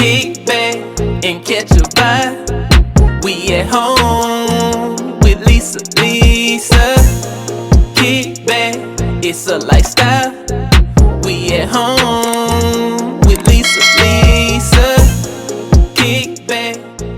Kick back and catch a vibe. We at home with Lisa, Lisa. Kick back, it's a lifestyle. We at home with Lisa, Lisa. Kick back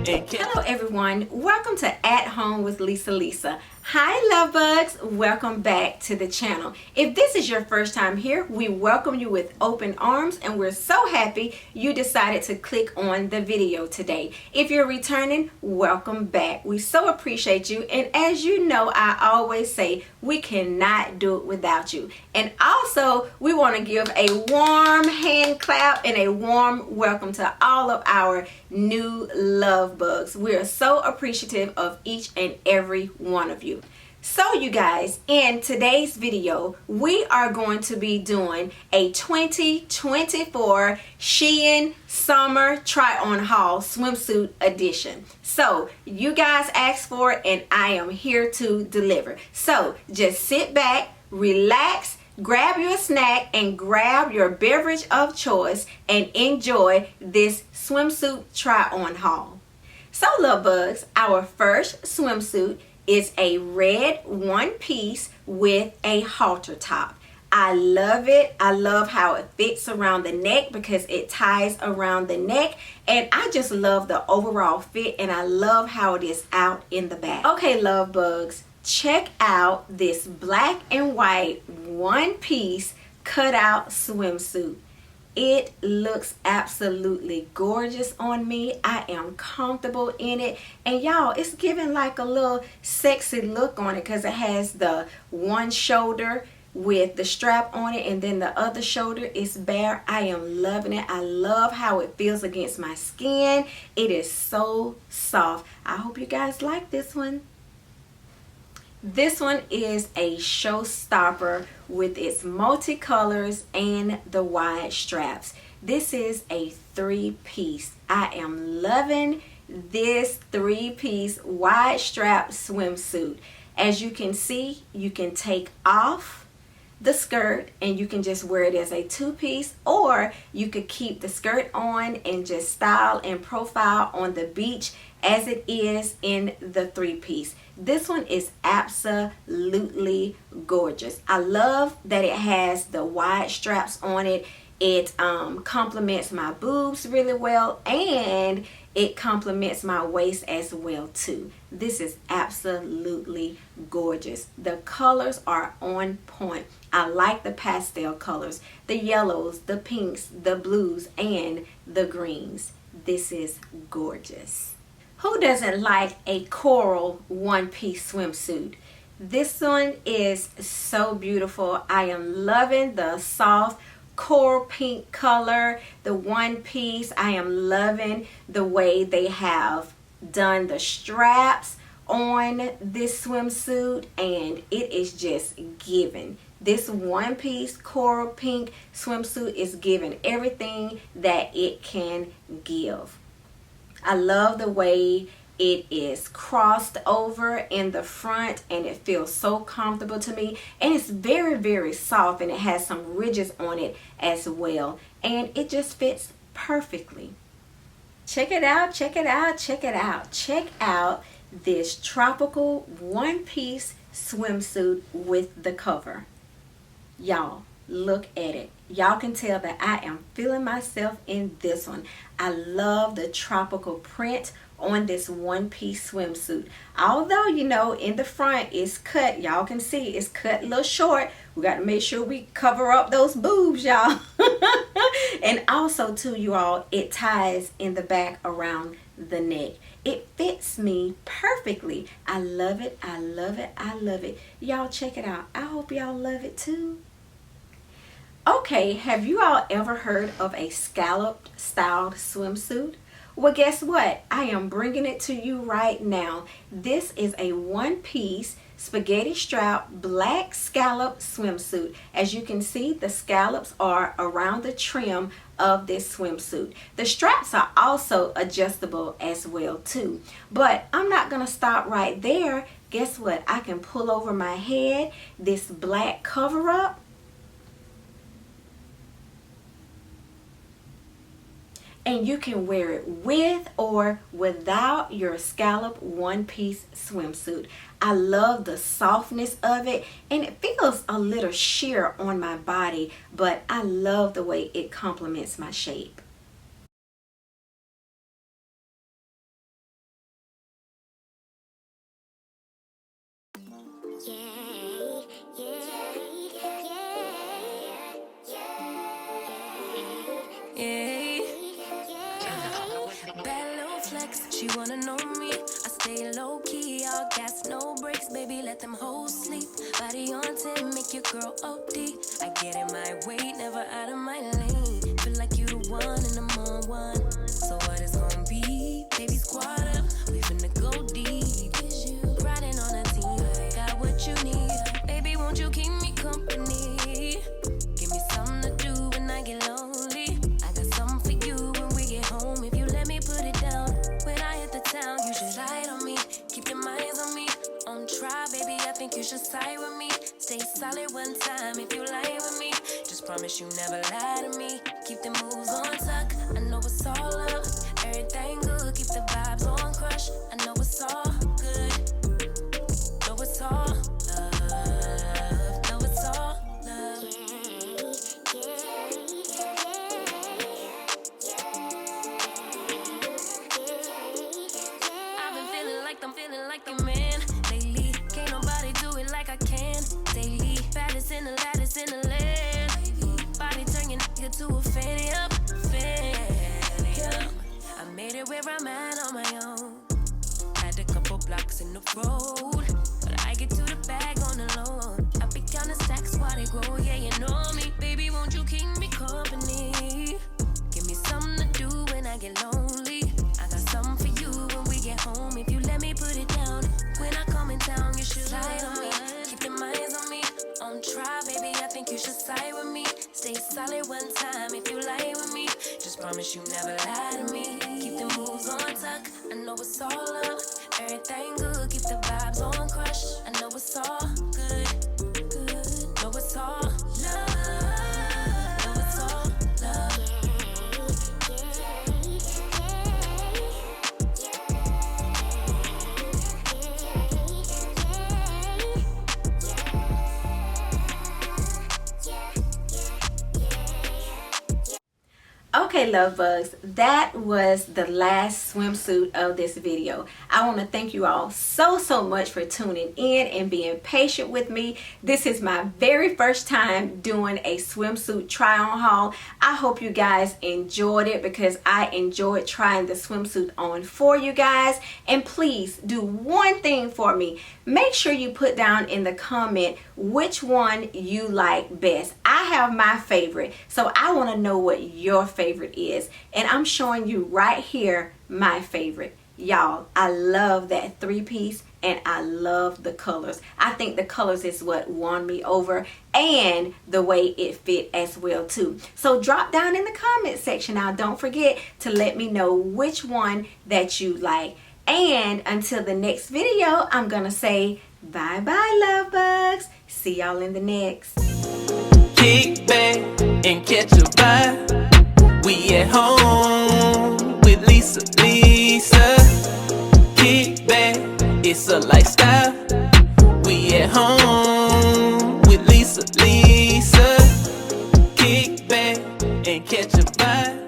and catch. Hello everyone, welcome to At Home with Lisa Lisa. Hi love bugs, welcome back to the channel. If this is your first time here, we welcome you with open arms and we're so happy you decided to click on the video today. If you're returning, welcome back. We so appreciate you, and as you know, I always say we cannot do it without you. And also we want to give a warm hand clap and a warm welcome to all of our new love bugs. We are so appreciative of each and every one of you. So you guys, in today's video, we are going to be doing a 2024 Shein Summer Try-On Haul Swimsuit Edition. So you guys asked for it and I am here to deliver. So just sit back, relax, grab your snack and grab your beverage of choice and enjoy this swimsuit try-on haul. So love bugs, our first swimsuit is a red one-piece with a halter top. I love it. I love how it fits around the neck because it ties around the neck, and I just love the overall fit, and I love how it is out in the back. Okay love bugs, check out this black and white one-piece cutout swimsuit. It looks absolutely gorgeous on me. I am comfortable in it, and y'all, it's giving like a little sexy look on it because it has the one shoulder with the strap on it and then the other shoulder is bare. I am loving it. I love how it feels against my skin. It is so soft. I hope you guys like this one. This one is a showstopper with its multicolors and the wide straps. This is a three-piece. I am loving this three-piece wide strap swimsuit. As you can see, you can take off the skirt and you can just wear it as a two-piece, or you could keep the skirt on and just style and profile on the beach as it is in the three-piece. This one is absolutely gorgeous. I love that it has the wide straps on it. It complements my boobs really well, and it complements my waist as well too. This is absolutely gorgeous. The colors are on point. I like the pastel colors, the yellows, the pinks, the blues, and the greens. This is gorgeous. Who doesn't like a coral one-piece swimsuit? This one is so beautiful. I am loving the soft coral pink color, the one piece. I am loving the way they have done the straps on this swimsuit, and it is just giving. This one piece coral pink swimsuit is giving everything that it can give. I love the way it is crossed over in the front, and it feels so comfortable to me, and it's very soft, and it has some ridges on it as well, and it just fits perfectly. Check it out, check it out, check it out. Check out this tropical one-piece swimsuit with the cover. Y'all, look at it. Y'all can tell that I am feeling myself in this one. I love the tropical print on this one-piece swimsuit. Although, you know, in the front it's cut, y'all can see it's cut a little short. We got to make sure we cover up those boobs, y'all. And also too, you all, it ties in the back around the neck. It fits me perfectly. I love it. I love it. I love it. Y'all check it out. I hope y'all love it too. Okay, have you all ever heard of a scalloped styled swimsuit? Well, guess what? I am bringing it to you right now. This is a one-piece spaghetti strap black scallop swimsuit. As you can see, the scallops are around the trim of this swimsuit. The straps are also adjustable as well too. But I'm not going to stop right there. Guess what? I can pull over my head this black cover up. and you can wear it with or without your scallop one-piece swimsuit. I love the softness of it, and it feels a little sheer on my body, but I love the way it complements my shape. She wanna know me, I stay low key, all gas, no brakes, baby, let them hoes sleep. Body on 10, make your girl OD. I get in my way, never out of my lane. Feel like you the one and I'm on one. So what it's gonna be? Baby, squad up, we finna go deep. Riding on a team, got what you need. Baby, won't you keep me company? Give me something to do when I get lonely. I got something for you when we get home. If you let me put it down. When I hit the town, you should ride on me. Keep your minds on me. On try, baby, I think you should side with me. Stay solid one time if you lie with me. Just promise you never lie to me. Keep the moves on tuck. I know it's all love. Everything good. Keep the vibes on crush. I know it's all good. Know it's all love. Know it's all love. I'm feeling like a man lately. Can't nobody do it like I can. Daily, baddest in the lattice in the land. Body turn your nigga to a fanny up, fanny up. I made it where I'm at on my own. Had a couple blocks in the road, but I get to the bag on the low. I be counting stacks while they grow. Yeah, you know me, baby. Won't you keep me company? Give me something to do when I get lonely. I got something for you when we get home. If you let me put it down. When I come in town, you should slide on me. Keep your minds on me. On try, baby, I think you should side with me. Stay solid one time if you lie with me. Just promise you never lie to me. Keep the moves on tuck. I know it's all love. Everything good. Keep the vibes on crush. I know it's all good. Good. Know it's all love. Know it's all love. Okay, love bugs, that was the last swimsuit of this video. I want to thank you all so much for tuning in and being patient with me. This is my very first time doing a swimsuit try on haul. I hope you guys enjoyed it because I enjoyed trying the swimsuit on for you guys. And please do one thing for me. Make sure you put down in the comment which one you like best. I have my favorite, so I want to know what your favorite is, and I'm showing you right here my favorite. Y'all, I love that three-piece and I love the colors. I think the colors is what won me over, and the way it fit as well too. So drop down in the comment section. Now don't forget to let me know which one that you like. And until the next video, I'm gonna say bye bye, love bugs. See y'all in the next. Kick back and catch a vibe. We at home with Lisa. Kick back, it's a lifestyle. We at home with Lisa. Kick back and catch a vibe.